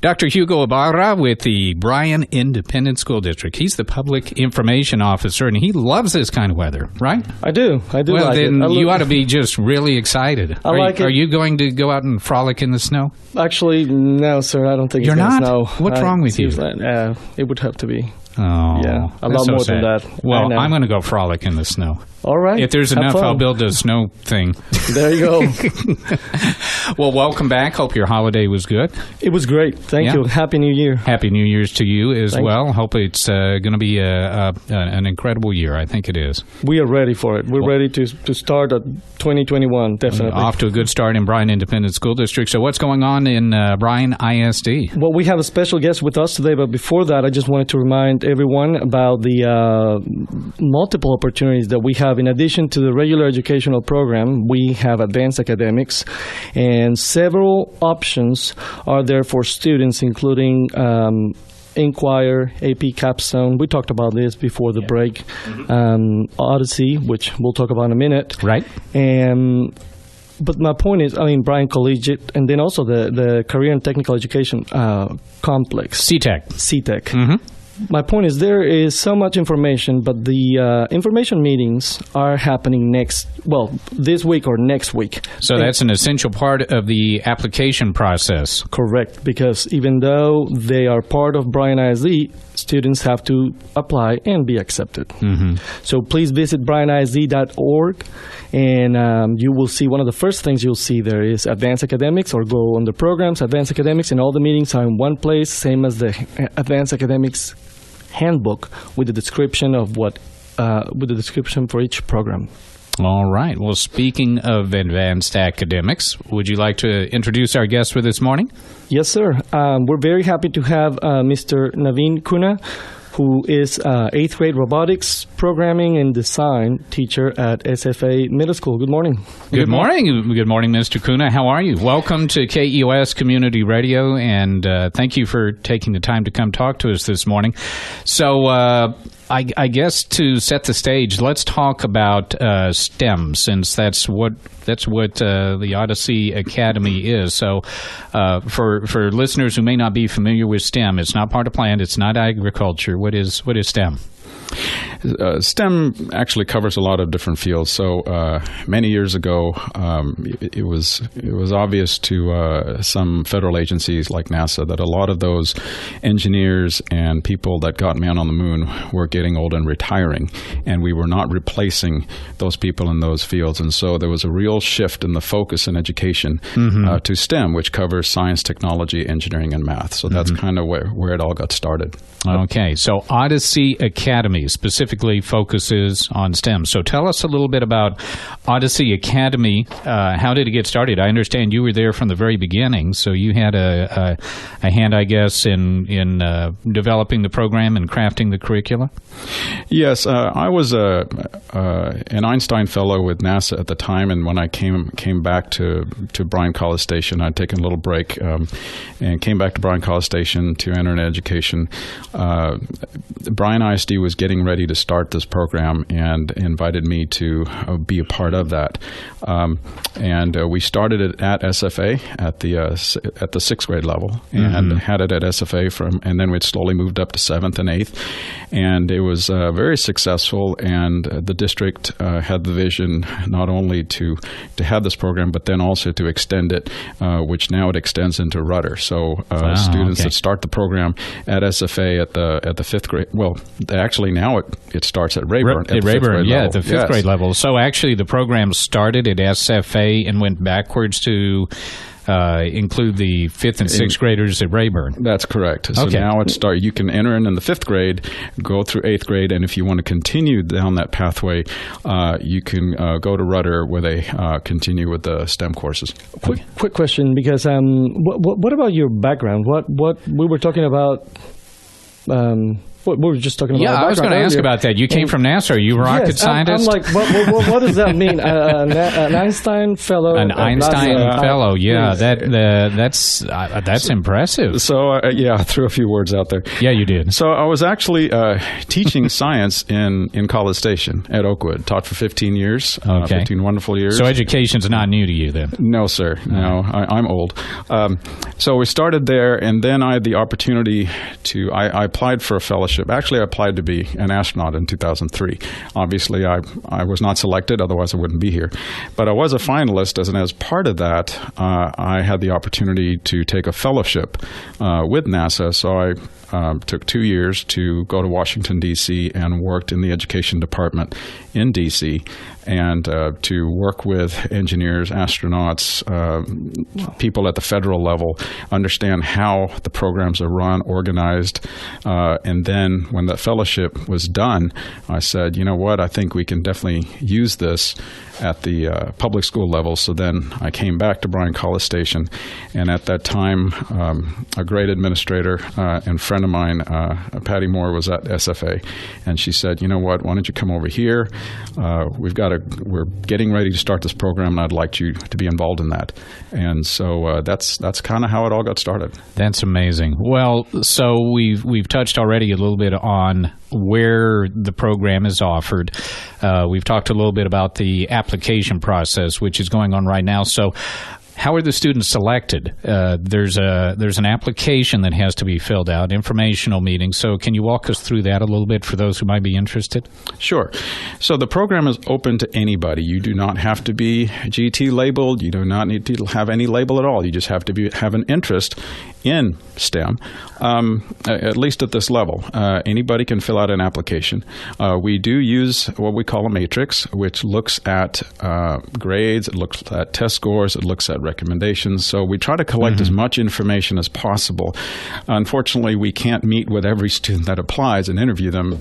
Dr. Hugo Ibarra with the Bryan Independent School District. He's the public information officer, and he loves this kind of weather, right? I do. Well, like then it. You ought to be just really excited. Are you going to go out and frolic in the snow? Actually, no, sir. I don't think You're it's going to not? snow. What's wrong with you? It would have to be. Oh, yeah, a lot more than that. Well, I'm going to go frolic in the snow. All right. If there's enough, I'll build a snow thing. There you go. Well, welcome back. Hope your holiday was good. It was great. Thank you. Happy New Year. Happy New Year's to you as well. Hope it's going to be an incredible year. I think it is. We are ready for it. We're ready to start at 2021, definitely. Off to a good start in Bryan Independent School District. So what's going on in Bryan ISD? Well, we have a special guest with us today, but before that, I just wanted to remind everyone about the multiple opportunities that we have. In addition to the regular educational program, we have advanced academics, and several options are there for students, including Inquire, AP Capstone. We talked about this before the break. Odyssey, which we'll talk about in a minute. Right. But my point is, Bryan Collegiate, and then also the Career and Technical Education Complex. CTEC. Mm-hmm. My point is there is so much information, but the information meetings are happening this week or next week. So that's an essential part of the application process. Correct, because even though they are part of Bryan ISD, students have to apply and be accepted. Mm-hmm. So please visit bryanisd.org, and you will see one of the first things you'll see there is Advanced Academics, or go on the programs, Advanced Academics, and all the meetings are in one place, same as the Advanced Academics handbook with the description for each program. All right. Well, speaking of advanced academics, would you like to introduce our guest for this morning? Yes, sir. We're very happy to have Mr. Naveen Cunha, who is 8th grade robotics programming and design teacher at SFA Middle School. Good morning. Good morning. Good morning, Mr. Cunha. How are you? Welcome to KEOS Community Radio, and thank you for taking the time to come talk to us this morning. So I guess to set the stage, let's talk about STEM, since that's what the Odyssey Academy is. So for listeners who may not be familiar with STEM, it's not part of plant, it's not agriculture. What is STEM? STEM actually covers a lot of different fields. So many years ago, it was obvious to some federal agencies like NASA that a lot of those engineers and people that got man on the moon were getting old and retiring, and we were not replacing those people in those fields. And so there was a real shift in the focus in education to STEM, which covers science, technology, engineering, and math. So that's kind of where it all got started. Okay, so Odyssey Academy specifically focuses on STEM. So tell us a little bit about Odyssey Academy. How did it get started? I understand you were there from the very beginning, so you had a hand, I guess, in developing the program and crafting the curricula? Yes, I was an Einstein Fellow with NASA at the time, and when I came back to Bryan College Station, I'd taken a little break and came back to Bryan College Station to enter an education. Bryan ISD was getting ready to start this program and invited me to be a part of that. And we started it at SFA at the 6th grade level, and had it at SFA and then we'd slowly moved up to 7th and 8th, and it was very successful. And the district had the vision not only to have this program, but then also to extend it, which now it extends into Rudder. So students that start the program at SFA at the 5th grade. Well, actually now it starts at Rayburn. At Rayburn, at the 5th grade level. So actually the program started at SFA and went backwards to include the 5th and 6th graders at Rayburn. That's correct. So now you can enter in the 5th grade, go through 8th grade, and if you want to continue down that pathway, you can go to Rudder where they continue with the STEM courses. Quick question, because what about your background? What we were talking about we were just talking about. Yeah, I was going to ask about that. You came from NASA. Are you a rocket scientist? I'm like, what does that mean? An Einstein Fellow. An Einstein Fellow. Yeah, that's impressive. So I threw a few words out there. Yeah, you did. So I was actually teaching science in College Station at Oakwood. Taught for 15 years. Okay. 15 wonderful years. So education's not new to you then? No, sir. No, I'm old. So we started there, and then I had the opportunity to. I applied for a fellowship. Actually, I applied to be an astronaut in 2003. Obviously, I was not selected. Otherwise, I wouldn't be here. But I was a finalist, and as part of that, I had the opportunity to take a fellowship with NASA. So I took 2 years to go to Washington, D.C. and worked in the education department in D.C. and to work with engineers, astronauts, people at the federal level, understand how the programs are run, organized. And then when the fellowship was done, I said, you know what, I think we can definitely use this at the public school level. So then I came back to Bryan College Station, and at that time, a great administrator and friend of mine, Patty Moore, was at SFA, and she said, you know what, why don't you come over here? We're getting ready to start this program, and I'd like you to be involved in that. And so that's kind of how it all got started. That's amazing. Well, so we've touched already a little bit on where the program is offered. We've talked a little bit about the application process, which is going on right now. So how are the students selected? There's an application that has to be filled out, informational meeting. So can you walk us through that a little bit for those who might be interested? Sure. So the program is open to anybody. You do not have to be GT labeled. You do not need to have any label at all. You just have to have an interest in STEM, at least at this level. Anybody can fill out an application. We do use what we call a matrix, which looks at grades, it looks at test scores, it looks at recommendations. So we try to collect as much information as possible. Unfortunately, we can't meet with every student that applies and interview them.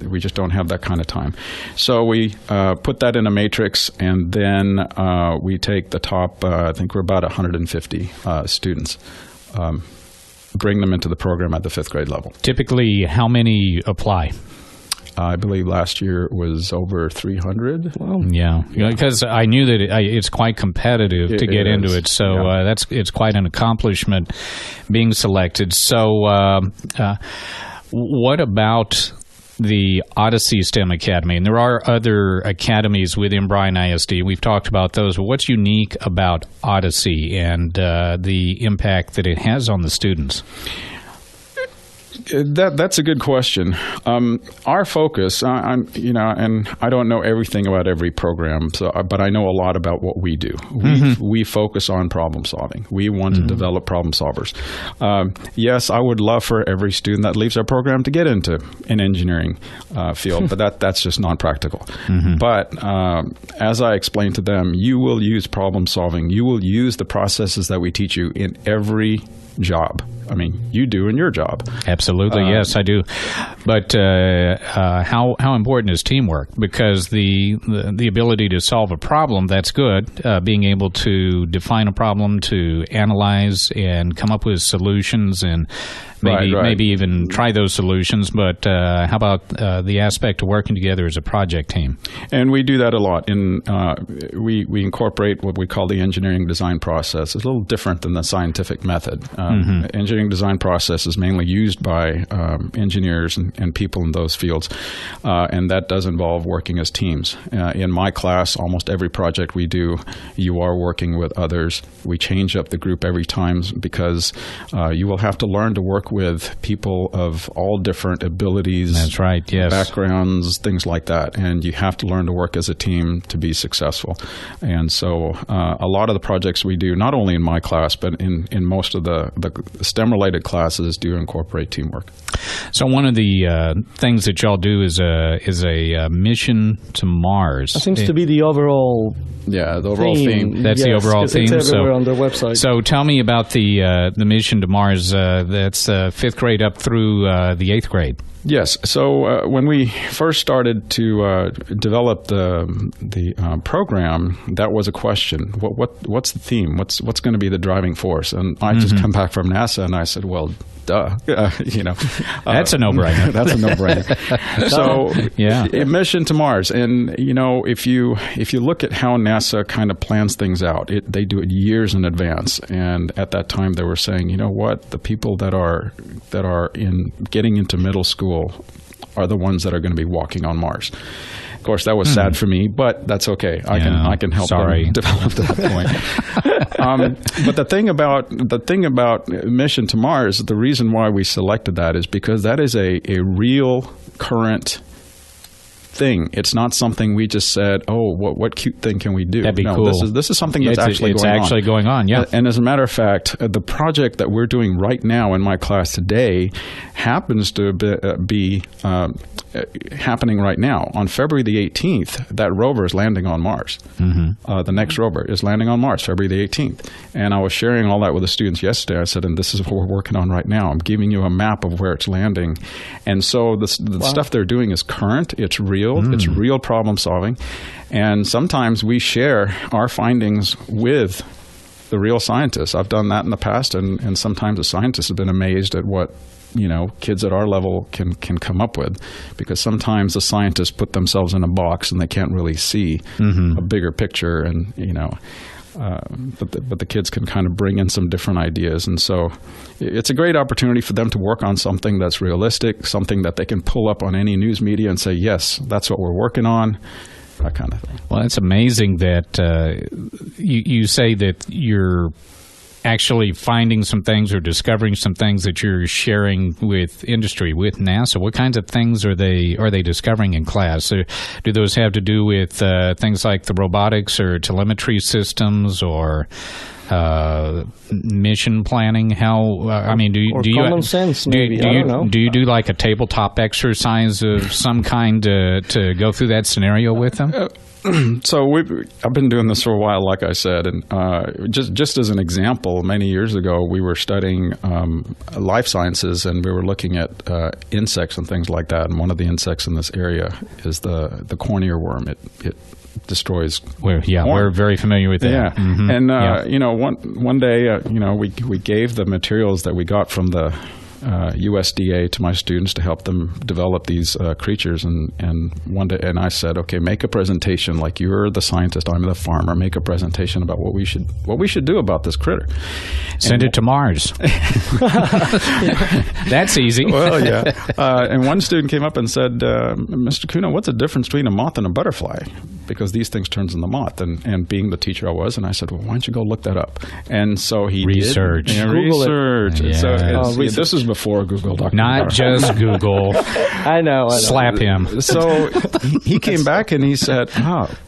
We just don't have that kind of time. So we put that in a matrix, and then we take the top, I think we're about 150 students. Bring them into the program at the 5th grade level. Typically, how many apply? I believe last year it was over 300. Wow. Yeah, because I knew that it's quite competitive to get into it. So it's quite an accomplishment being selected. So what about the Odyssey STEM Academy? And there are other academies within Bryan ISD. We've talked about those. But what's unique about Odyssey and the impact that it has on the students? That's a good question. Our focus, and I don't know everything about every program, but I know a lot about what we do. We focus on problem solving. We want to develop problem solvers. Yes, I would love for every student that leaves our program to get into an engineering field, but that's just not practical. But as I explained to them, you will use problem solving. You will use the processes that we teach you in every job. I mean, you do in your job. Absolutely, yes, I do. But how important is teamwork? Because the ability to solve a problem, that's good. Being able to define a problem, to analyze and come up with solutions, and maybe even try those solutions. But how about the aspect of working together as a project team? And we do that a lot. We incorporate what we call the engineering design process. It's a little different than the scientific method. Engineering design process is mainly used by engineers and people in those fields, and that does involve working as teams. In my class, almost every project we do, you are working with others. We change up the group every time because you will have to learn to work with people of all different abilities. That's right, yes. Backgrounds, things like that, and you have to learn to work as a team to be successful. And so a lot of the projects we do, not only in my class, but in most of the STEM-related classes, do incorporate teamwork. So one of the things that y'all do is a mission to Mars. That seems to be the overall theme. That's the overall theme. It's everywhere on their website. So tell me about the mission to Mars. That's 5th grade up through the 8th grade. Yes. So when we first started to develop the program, that was a question. What's the theme? What's going to be the driving force? And I just come back from NASA, and I said, well, duh. That's a no-brainer. That's a no-brainer. So, mission to Mars, and if you look at how NASA kind of plans things out, they do it years in advance. And at that time, they were saying, you know what, the people that are getting into middle school are the ones that are going to be walking on Mars. Of course, that was sad for me, but that's okay. I can help them develop to that point. But the thing about mission to Mars, the reason why we selected that is because that is a real current thing. It's not something we just said, oh, what cute thing can we do? That'd be cool. This is something that's actually going on. Yeah. And as a matter of fact, the project that we're doing right now in my class today happens to be happening right now. On February the 18th, that rover is landing on Mars. Mm-hmm. The next rover is landing on Mars, February the 18th. And I was sharing all that with the students yesterday. I said, and this is what we're working on right now. I'm giving you a map of where it's landing. And so the stuff they're doing is current. It's real. It's real problem solving. And sometimes we share our findings with the real scientists. I've done that in the past, and sometimes the scientists have been amazed at what kids at our level can come up with, because sometimes the scientists put themselves in a box and they can't really see a bigger picture, and but the kids can kind of bring in some different ideas. And so it's a great opportunity for them to work on something that's realistic, something that they can pull up on any news media and say, yes, that's what we're working on, that kind of thing. Well, it's amazing that you say that you're actually finding some things or discovering some things that you're sharing with industry, with NASA. What kinds of things are they discovering in class? Do those have to do with things like the robotics or telemetry systems or mission planning? Do you common sense? Maybe I don't know. Do you do like a tabletop exercise of some kind to go through that scenario with them? So I've been doing this for a while, like I said, and just as an example, many years ago we were studying life sciences, and we were looking at insects and things like that. And one of the insects in this area is the corn earworm. It destroys. We're very familiar with that. Yeah, and one day, we gave the materials that we got from the USDA to my students to help them develop these creatures, and one day, and I said, okay, make a presentation, like you're the scientist, I'm the farmer, make a presentation about what we should do about this critter. Send it to Mars. That's easy. Well, yeah. And one student came up and said, Mr. Cunha, what's the difference between a moth and a butterfly? Because these things turns into moth. And being the teacher I was, and I said, well, why don't you go look that up? And so he research. Did. Research. Yeah. So this is before Google. Not just Google. I know. Slap him. So he came back and he said,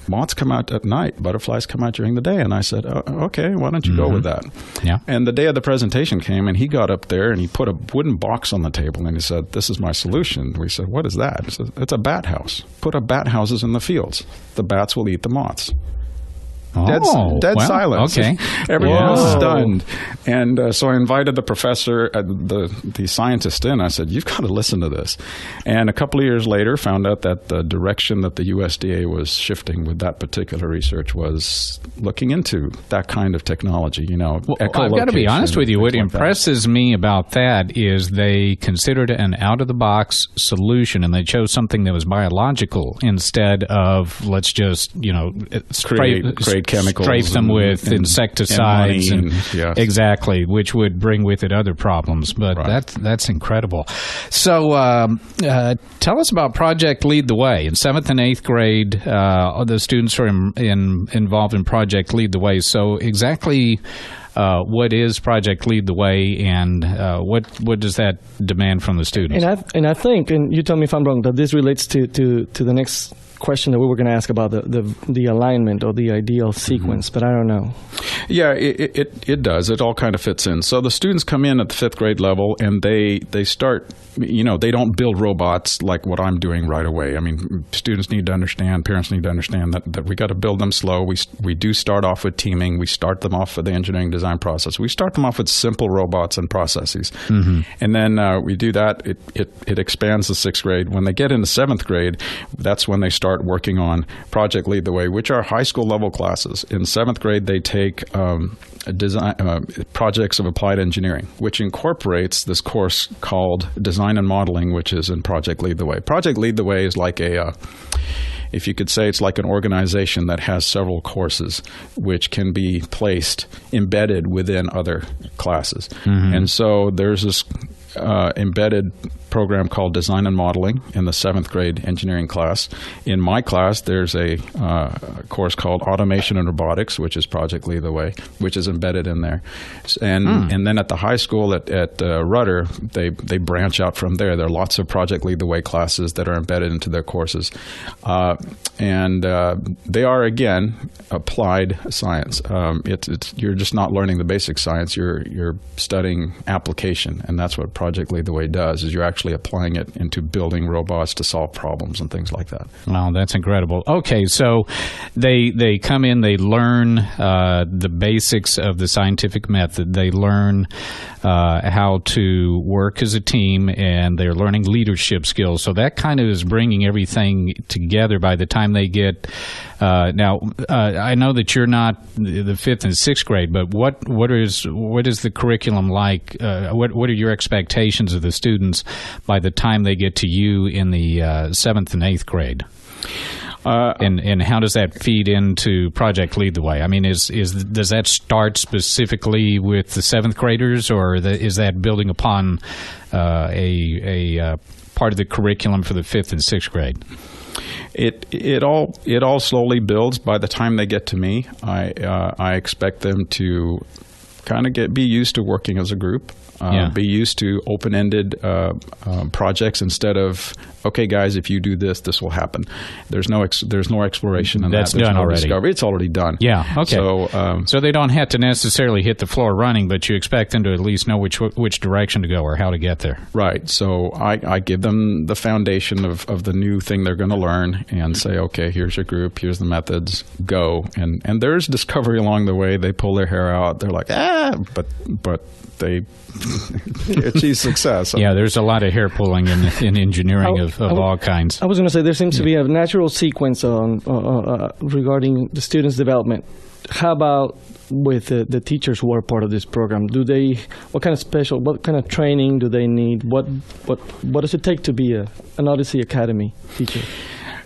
moths come out at night, butterflies come out during the day. And I said, okay, why don't you go with that? Yeah. And the day of the presentation came, and he got up there and he put a wooden box on the table, and he said, this is my solution. We said, what is that? He said, it's a bat house. Put up bat houses in the fields. The bats will eat the moths. Dead silence. Okay. Everyone was stunned. And so I invited the professor, the scientist in. I said, you've got to listen to this. And a couple of years later, found out that the direction that the USDA was shifting with that particular research was looking into that kind of technology, Well, I've got to be honest with you. What impresses me about that is they considered an out-of-the-box solution, and they chose something that was biological instead of, let's just, create chemicals, strafe them with insecticides, and exactly, which would bring with it other problems. But that's incredible. So tell us about Project Lead the Way. In 7th and 8th grade, the students are involved in Project Lead the Way. So exactly what is Project Lead the Way, and what does that demand from the students? And I think, and you tell me if I'm wrong, that this relates to the next question that we were going to ask about the alignment or the ideal sequence, but I don't know. Yeah, it does. It all kind of fits in. So the students come in at the 5th grade level, and they start, they don't build robots like what I'm doing right away. I mean, students need to understand, parents need to understand that we got to build them slow. We do start off with teaming. We start them off with the engineering design process. We start them off with simple robots and processes. Mm-hmm. And then we do that. It expands the 6th grade. When they get into 7th grade, that's when they start working on Project Lead the Way, which are high school level classes. In 7th grade, they take projects of applied engineering, which incorporates this course called Design and Modeling, which is in Project Lead the Way. Project Lead the Way is like if you could say, it's like an organization that has several courses which can be placed, embedded within other classes. Mm-hmm. And so there's this embedded program called Design and Modeling in the 7th grade engineering class. In my class, there's a course called Automation and Robotics, which is Project Lead the Way, which is embedded in there. And then at the high school at Rudder, they branch out from there. There are lots of Project Lead the Way classes that are embedded into their courses. And they are, again, applied science. You're just not learning the basic science. You're studying application, and that's what Project Lead the Way does, is you're actually applying it into building robots to solve problems and things like that. Wow, that's incredible. Okay, so they come in, they learn the basics of the scientific method. They learn how to work as a team, and they're learning leadership skills. So that kind of is bringing everything together by the time they get now, I know that you're not the 5th and 6th grade, but what is the curriculum like? What are your expectations of the students by the time they get to you in the 7th and 8th grade? And how does that feed into Project Lead the Way? I mean, does that start specifically with the 7th graders, or is that building upon a part of the curriculum for the 5th and 6th grade? It all slowly builds. By the time they get to me, I expect them to kind of be used to working as a group. Be used to open-ended projects instead of, okay, guys, if you do this, this will happen. There's no exploration in That's that. There's done no already. discovery. It's already done. Yeah. Okay. So they don't have to necessarily hit the floor running, but you expect them to at least know which direction to go or how to get there. Right. So I give them the foundation of the new thing they're going to learn and say, okay, here's your group, here's the methods, go. And there's discovery along the way. They pull their hair out. They're like, but they achieve success. Yeah, there's a lot of hair pulling in engineering of all kinds. I was going to say there seems to be a natural sequence regarding the students' development. How about with the teachers who are part of this program? What kind of training do they need? What does it take to be an Odyssey Academy teacher?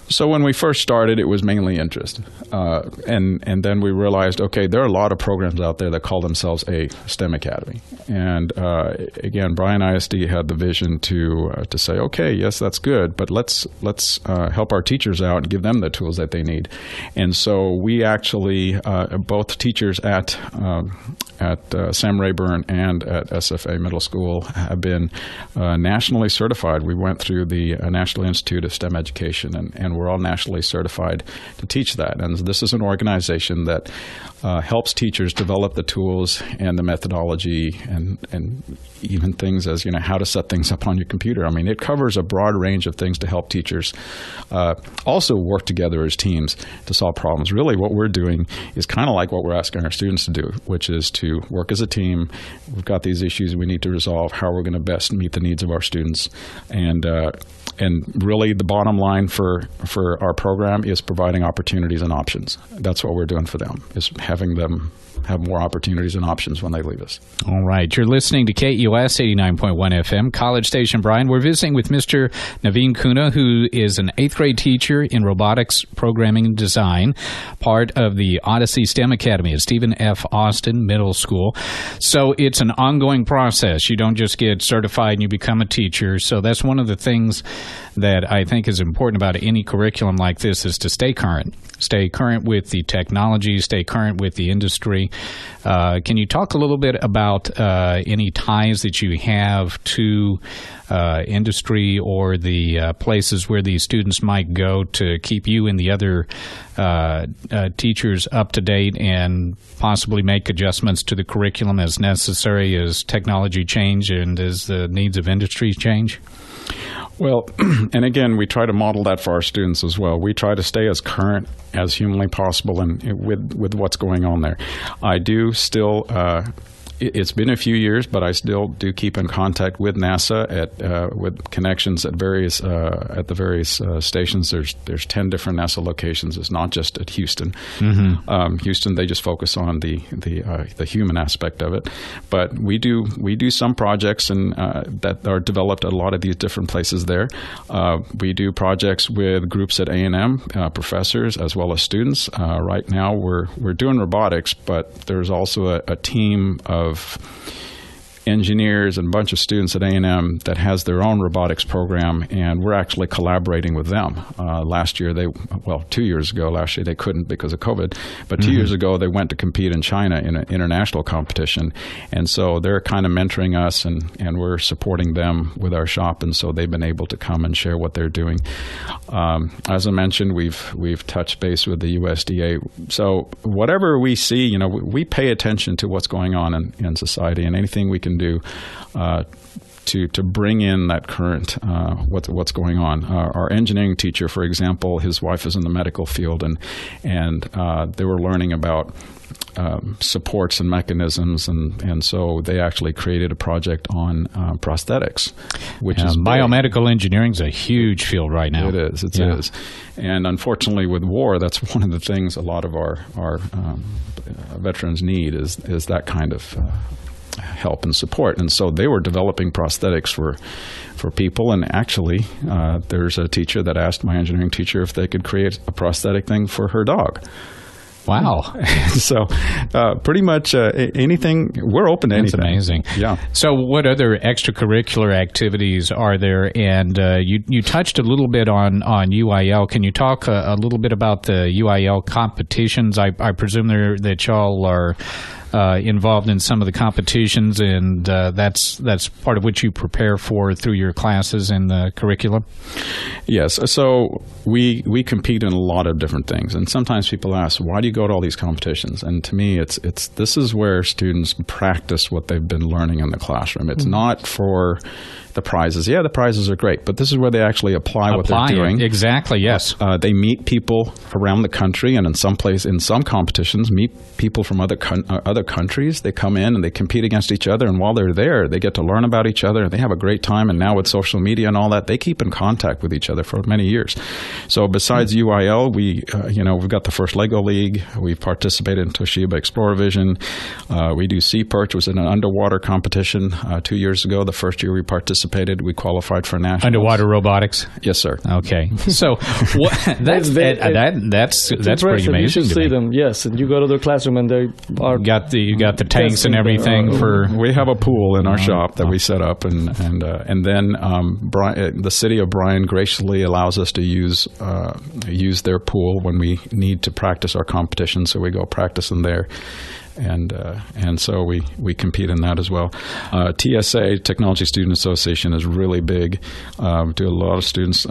So when we first started, it was mainly interest. And then we realized, okay, there are a lot of programs out there that call themselves a STEM Academy. And again, Bryan ISD had the vision to say, okay, yes, that's good, but let's help our teachers out and give them the tools that they need. And so we actually, both teachers at Sam Rayburn and at SFA Middle School have been nationally certified. We went through the National Institute of STEM Education, and we're all nationally certified to teach that. And this is an organization that helps teachers develop the tools and the methodology and even things as, how to set things up on your computer. I mean, it covers a broad range of things to help teachers also work together as teams to solve problems. Really, what we're doing is kind of like what we're asking our students to do, which is to work as a team. We've got these issues we need to resolve. How are we going to best meet the needs of our students? And really, the bottom line for our program is providing opportunities and options. That's what we're doing for them, is having them have more opportunities and options when they leave us. All right. You're listening to KEOS 89.1 FM, College Station, Bryan. We're visiting with Mr. Naveen Cunha, who is an 8th grade teacher in Robotics Programming Design, part of the Odyssey STEM Academy at Stephen F. Austin Middle School. So it's an ongoing process. You don't just get certified and you become a teacher. So that's one of the things that I think is important about any curriculum like this, is to stay current. Stay current with the technology, stay current with the industry. Can you talk a little bit about any ties that you have to industry or the places where these students might go to keep you and the other teachers up to date and possibly make adjustments to the curriculum as necessary as technology change and as the needs of industry change? Well, and again, we try to model that for our students as well. We try to stay as current as humanly possible and with what's going on there. I do still It's been a few years, but I still do keep in contact with NASA with connections at the various stations. There's 10 different NASA locations. It's not just at Houston. Houston, they just focus on the human aspect of it. But we do some projects that are developed at a lot of these different places there. We do projects with groups at A&M, professors as well as students. Right now, we're doing robotics, but there's also a team of engineers and a bunch of students at A&M that has their own robotics program, and we're actually collaborating with them. Last year, 2 years ago, last year they couldn't because of COVID, but 2 years ago they went to compete in China in an international competition, and so they're kind of mentoring us, and we're supporting them with our shop, and so they've been able to come and share what they're doing. As I mentioned, we've touched base with the USDA, so whatever we see, we pay attention to what's going on in society, and anything we can do to bring in that current what's going on. Our engineering teacher, for example, his wife is in the medical field, and they were learning about supports and mechanisms, and so they actually created a project on prosthetics, which is biomedical engineering is a huge field right now. It is. It is. And unfortunately, with war, that's one of the things a lot of our veterans need is that kind of help and support. And so they were developing prosthetics for people, and actually there's a teacher that asked my engineering teacher if they could create a prosthetic thing for her dog. Wow. So pretty much anything, we're open to anything. That's amazing. Yeah. So what other extracurricular activities are there? And you touched a little bit on UIL. Can you talk a little bit about the UIL competitions? I presume that y'all are involved in some of the competitions, and that's part of what you prepare for through your classes and the curriculum? Yes. So we compete in a lot of different things, and sometimes people ask, why do you go to all these competitions? And to me, this is where students practice what they've been learning in the classroom. It's not for the prizes. Yeah, the prizes are great, but this is where they actually apply what they're doing. Exactly, yes. They meet people around the country, and in some competitions, meet people from other countries. They come in and they compete against each other, and while they're there, they get to learn about each other. They have a great time, and now with social media and all that, they keep in contact with each other for many years. So besides UIL, we've got the first Lego League. We've participated in Toshiba Explorer Vision. We do Sea Perch, was in an underwater competition 2 years ago. The first year we participated, we qualified for nationals. Underwater robotics? Yes, sir. Okay. So that's pretty amazing. You should see them, yes. And you go to their classroom and they are... You got the tanks and everything for... We have a pool in our shop that we set up, and then the city of Bryan graciously allows us to use their pool when we need to practice our competition, so we go practice in there. And so we compete in that as well. TSA, Technology Student Association, is really big. Do a lot of students.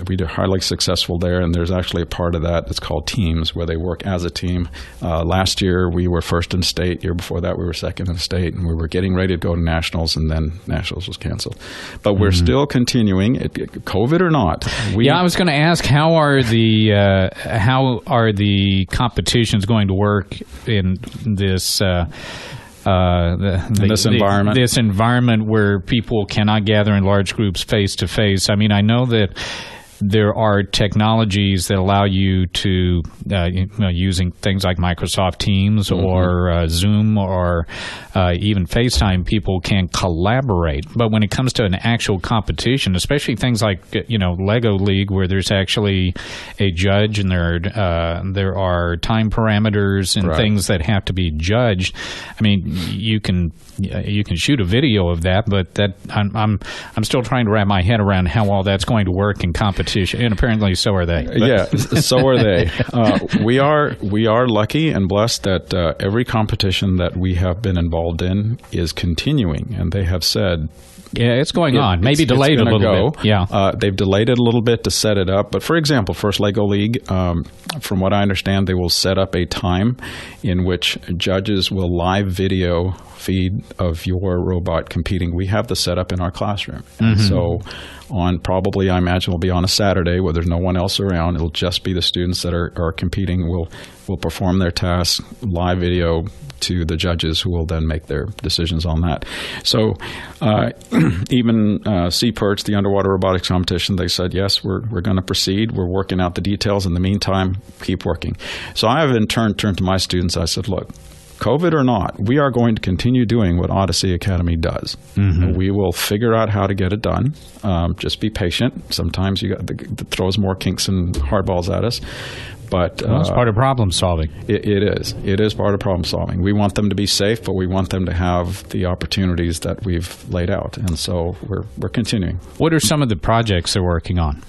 We do highly successful there, and there's actually a part of that that's called teams, where they work as a team. Last year we were first in state. Year before that we were second in state, and we were getting ready to go to nationals, and then nationals was canceled. But we're still continuing, COVID or not. I was going to ask, how are the competitions going to work in this environment? This environment where people cannot gather in large groups face to face. I mean, I know that there are technologies that allow you to, using things like Microsoft Teams or Zoom or even FaceTime, people can collaborate. But when it comes to an actual competition, especially things like Lego League, where there's actually a judge and there are time parameters and things that have to be judged. I mean, you can shoot a video of that, but I'm still trying to wrap my head around how all that's going to work in competition. And apparently, so are they. Yeah, so are they. We are lucky and blessed that every competition that we have been involved in is continuing, and they have said, Yeah, it's going on. Maybe delayed a little bit. Yeah. They've delayed it a little bit to set it up. But for example, First Lego League, from what I understand, they will set up a time in which judges will live video feed of your robot competing. We have the setup in our classroom. And so on probably, I imagine, will be on a Saturday where there's no one else around. It'll just be the students that are competing will perform their tasks, live video to the judges who will then make their decisions on that. So even CPERCH, the underwater robotics competition, they said, yes, we're going to proceed. We're working out the details. In the meantime, keep working. So I have in turn turned to my students. I said, look, COVID or not, we are going to continue doing what Odyssey Academy does. We will figure out how to get it done. Just be patient. Sometimes it throws more kinks and hardballs at us. But it's part of problem solving. It is. It is part of problem solving. We want them to be safe, but we want them to have the opportunities that we've laid out. And so we're continuing. What are some of the projects they're working on?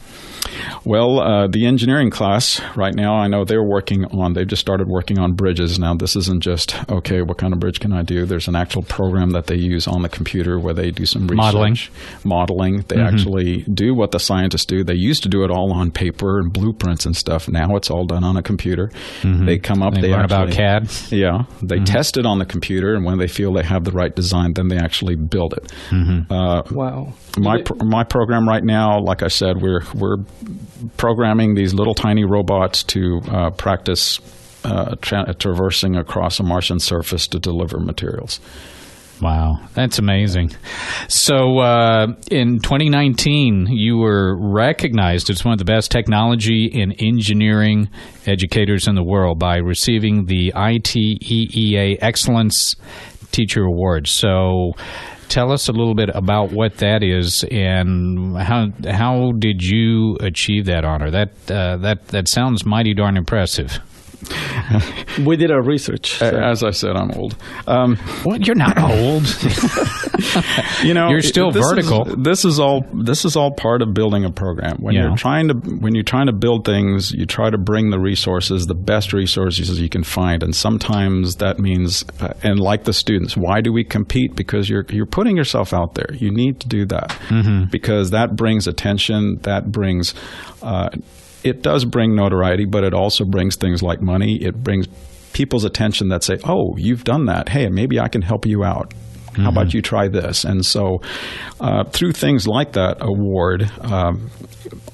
Well, the engineering class right now, I know they've just started working on bridges. Now, this isn't just, okay, what kind of bridge can I do? There's an actual program that they use on the computer where they do some research. Modeling. They actually do what the scientists do. They used to do it all on paper and blueprints and stuff. Now it's all done on a computer. They come up. They learn about CAD. Yeah. They test it on the computer, and when they feel they have the right design, then they actually build it. Wow. My program right now, like I said, we're programming these little tiny robots to practice traversing across a Martian surface to deliver materials. Wow, that's amazing. So in 2019, you were recognized as one of the best technology and engineering educators in the world by receiving the ITEEA Excellence Teacher Award. So tell us a little bit about what that is and how did you achieve that honor? That sounds mighty darn impressive. We did our research. As I said, I'm old. What? You're not old. You're still vertical. This is all part of building a program. When you're trying to build things, you try to bring the best resources you can find, and sometimes that means, and like the students, why do we compete? Because you're putting yourself out there. You need to do that because that brings attention. That brings. It does bring notoriety, but it also brings things like money. It brings people's attention that say, oh, you've done that. Hey, maybe I can help you out. How about you try this? And so through things like that award,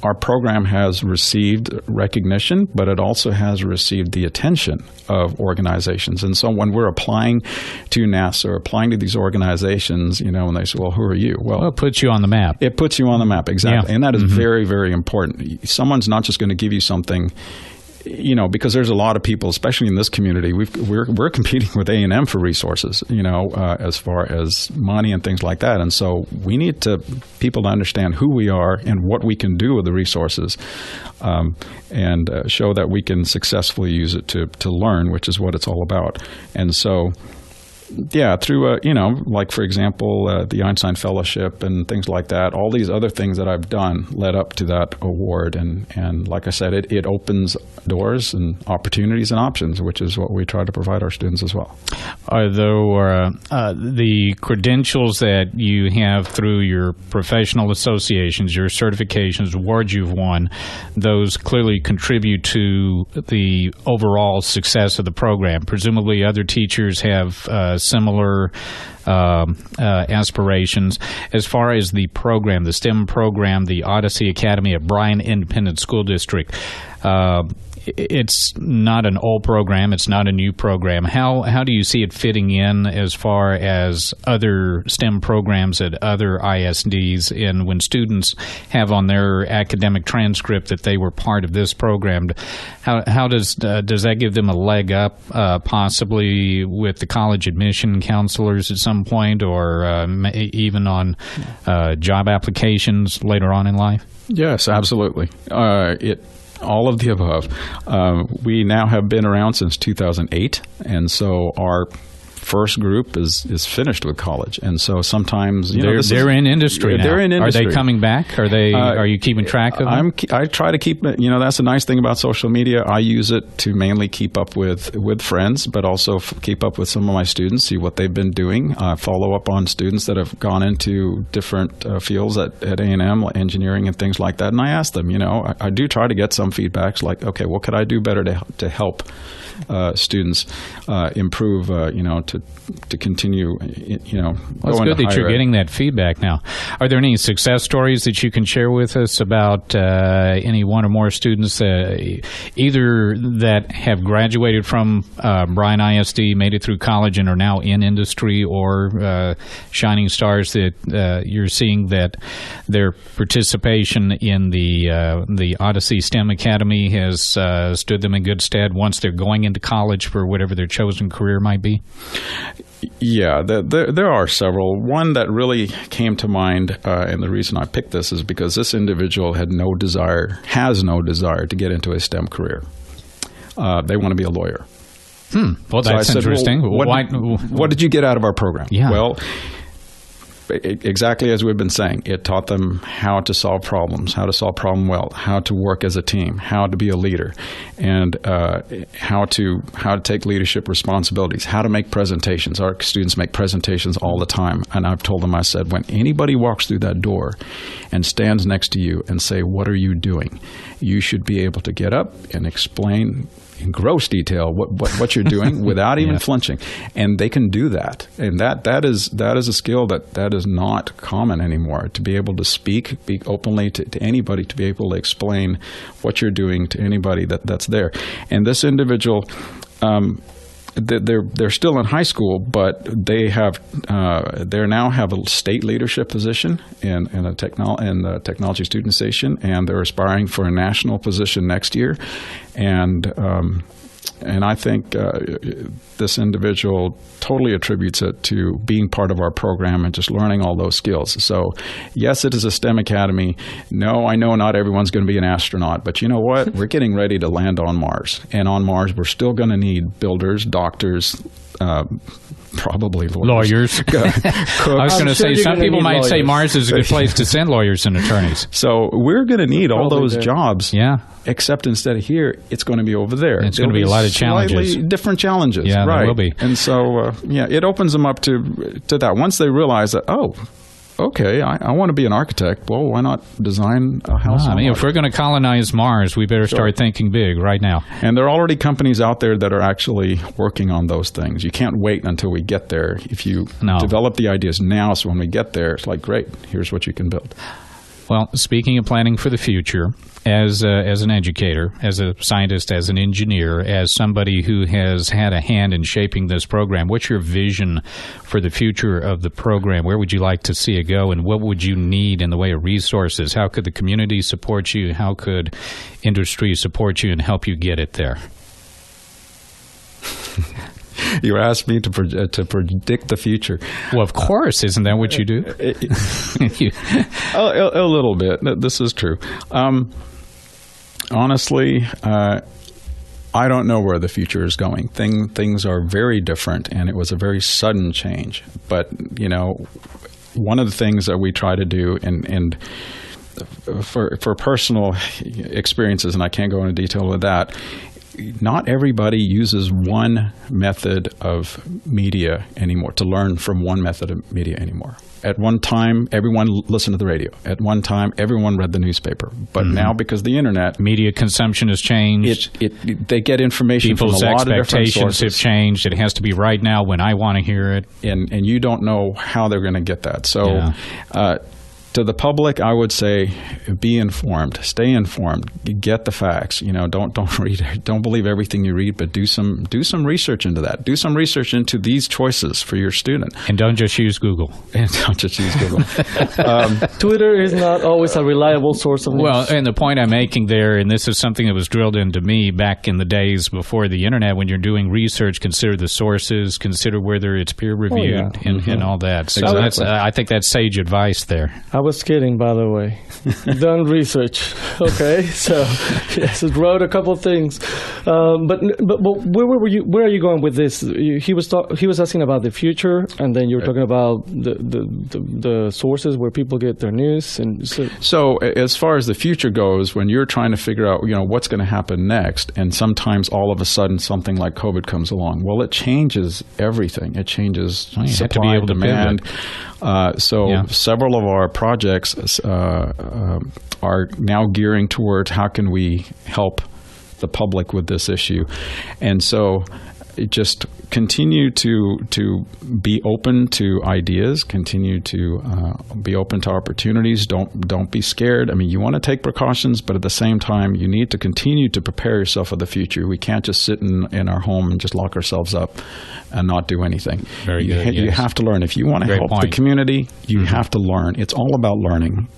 our program has received recognition, but it also has received the attention of organizations. And so when we're applying to NASA or applying to these organizations, and they say, well, who are you? Well, it puts you on the map. It puts you on the map, exactly. Yeah. And that is very, very important. Someone's not just going to give you something, because there's a lot of people, especially in this community, we're competing with A&M for resources, as far as money and things like that. And so we need people to understand who we are and what we can do with the resources, and show that we can successfully use it to learn, which is what it's all about. And so, yeah, through, like, for example, the Einstein Fellowship and things like that, all these other things that I've done led up to that award. And like I said, it opens doors and opportunities and options, which is what we try to provide our students as well. Are there the credentials that you have through your professional associations, your certifications, awards you've won, those clearly contribute to the overall success of the program? Presumably other teachers have similar aspirations. As far as the program, the STEM program, the Odyssey Academy at Bryan Independent School District, it's not an old program. It's not a new program. How do you see it fitting in as far as other STEM programs at other ISDs? And when students have on their academic transcript that they were part of this program, how does that give them a leg up, possibly with the college admission counselors at some point, or even on job applications later on in life? Yes, absolutely. All of the above. We now have been around since 2008, and so our first group is finished with college, and so sometimes they're in industry now. They're in industry. Are they coming back? Are you keeping track of them? I try to keep it. That's a nice thing about social media. I use it to mainly keep up with friends, but also keep up with some of my students, see what they've been doing, follow up on students that have gone into different fields at A&M, like engineering and things like that. And I ask them, I do try to get some feedbacks like, okay, what could I do better to help students improve, to continue, Well, it's good that you're getting that feedback now. Are there any success stories that you can share with us about any one or more students either that have graduated from Bryan ISD, made it through college, and are now in industry, or shining stars that you're seeing that their participation in the Odyssey STEM Academy has stood them in good stead once they're going into college for whatever their chosen career might be? Yeah, there are several. One that really came to mind, and the reason I picked this is because this individual has no desire to get into a STEM career. They want to be a lawyer. Well, that's interesting. What did you get out of our program? Yeah. Well, exactly as we've been saying, it taught them how to solve problems, how to solve problem well, how to work as a team, how to be a leader, and how to take leadership responsibilities, how to make presentations. Our students make presentations all the time, and I've told them, I said, when anybody walks through that door and stands next to you and say, "What are you doing?" you should be able to get up and explain in gross detail what you're doing without even flinching, and they can do that. And that is a skill that is not common anymore. To be able to speak openly to anybody, to be able to explain what you're doing to anybody that's there. And this individual, they're still in high school, but they now have a state leadership position in the technology student station, and they're aspiring for a national position next year. And I think this individual totally attributes it to being part of our program and just learning all those skills. So, yes, it is a STEM academy. No, I know not everyone's going to be an astronaut, but you know what? We're getting ready to land on Mars. And on Mars, we're still going to need builders, doctors, probably lawyers. Cooks. I was going to say, some people might say Mars is a good place to send lawyers and attorneys. So we're going to need all those jobs. Yeah. Except instead of here, it's going to be over there. It's going to be a lot of challenges. Different challenges. Yeah, right. there will be. And so, it opens them up to that. Once they realize that, okay, I want to be an architect. Well, why not design a house? If we're going to colonize Mars, we better start thinking big right now. And there are already companies out there that are actually working on those things. You can't wait until we get there. If you develop the ideas now, so when we get there, it's like, great, here's what you can build. Well, speaking of planning for the future, as an educator, as a scientist, as an engineer, as somebody who has had a hand in shaping this program, what's your vision for the future of the program? Where would you like to see it go, and what would you need in the way of resources? How could the community support you? How could industry support you and help you get it there? You asked me to predict the future. Well, of course. Isn't that what you do? A little bit. This is true. Honestly, I don't know where the future is going. Things are very different, and it was a very sudden change. But, one of the things that we try to do, and for personal experiences, and I can't go into detail with that, not everybody uses one method of media anymore, to learn from one method of media anymore. At one time, everyone listened to the radio. At one time, everyone read the newspaper. But now, because of the internet, media consumption has changed. They get information from a lot of different sources. People's expectations have changed. It has to be right now when I want to hear it. And you don't know how they're going to get that. So to the public, I would say, be informed, stay informed, get the facts. Don't believe everything you read, but do some research into that. Do some research into these choices for your student. And don't just use Google. Twitter is not always a reliable source of news. Well, and the point I'm making there, and this is something that was drilled into me back in the days before the internet, when you're doing research, consider the sources, consider whether it's peer reviewed, and all that. So I think that's sage advice there. I was kidding, by the way. Done research. Okay, so yes, it wrote a couple of things. But where were you? Where are you going with this? He was asking about the future, and then you were talking about the sources where people get their news. And so as far as the future goes, when you're trying to figure out, what's going to happen next, and sometimes all of a sudden something like COVID comes along, well, it changes everything. It changes supply, demand. Several of our projects are now gearing towards how can we help the public with this issue. And so just continue to be open to ideas, continue to be open to opportunities. Don't be scared. I mean, you want to take precautions, but at the same time, you need to continue to prepare yourself for the future. We can't just sit in our home and just lock ourselves up and not do anything. Very good. You have to learn. If you want to help the community, you have to learn. It's all about learning.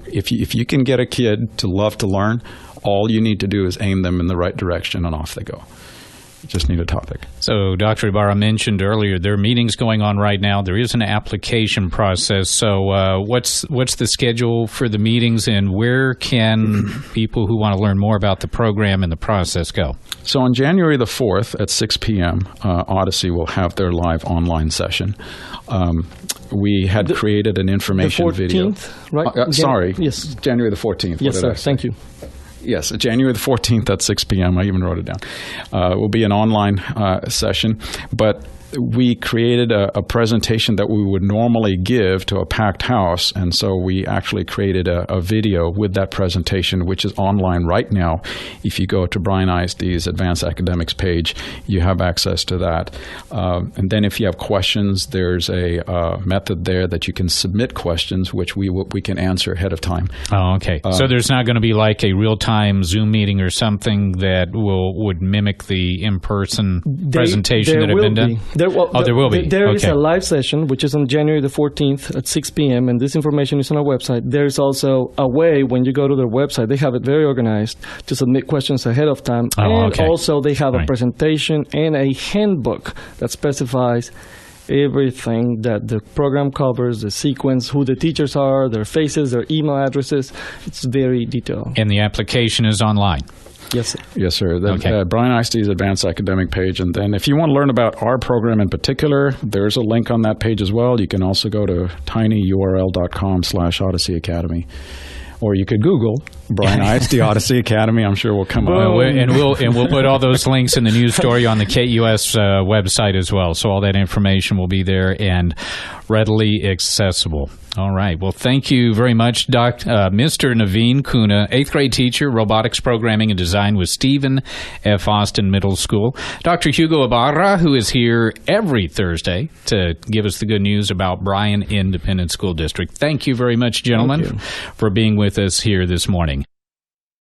If you can get a kid to love to learn, all you need to do is aim them in the right direction, and off they go. You just need a topic. So Dr. Ibarra mentioned earlier there are meetings going on right now. There is an application process. So what's the schedule for the meetings, and where can people who want to learn more about the program and the process go? So on January the 4th at 6 p.m., Odyssey will have their live online session. We had created an information video. The 14th, right? Yes, January the 14th. Yes, sir. Thank you. Yes, January the 14th at 6 p.m. I even wrote it down. Will be an online session, but we created a presentation that we would normally give to a packed house, and so we actually created a video with that presentation, which is online right now. If you go to Bryan ISD's Advanced Academics page, you have access to that. And then if you have questions, there's a method there that you can submit questions, which we can answer ahead of time. Oh, okay. So there's not going to be like a real-time Zoom meeting or something that would mimic the in-person presentation that have been done? There will be. There is okay. a live session, which is on January the 14th at 6 p.m., and this information is on our website. There's also a way, when you go to their website, they have it very organized, to submit questions ahead of time. Also, they have a presentation and a handbook that specifies everything that the program covers, the sequence, who the teachers are, their faces, their email addresses. It's very detailed. And the application is online? Yes, sir. Yes, sir. Bryan ISD's Advanced Academic page. And then if you want to learn about our program in particular, there's a link on that page as well. You can also go to tinyurl.com/Odyssey Academy. Or you could Google Bryan ISD Odyssey Academy. I'm sure we'll come up. And we'll put all those links in the news story on the KEOS website as well. So all that information will be there and readily accessible. All right. Well, thank you very much, Mr. Naveen Cunha, 8th grade teacher, Robotics Programming and Design with Stephen F. Austin Middle School. Dr. Hugo Ibarra, who is here every Thursday to give us the good news about Bryan Independent School District. Thank you very much, gentlemen, for being with us here this morning.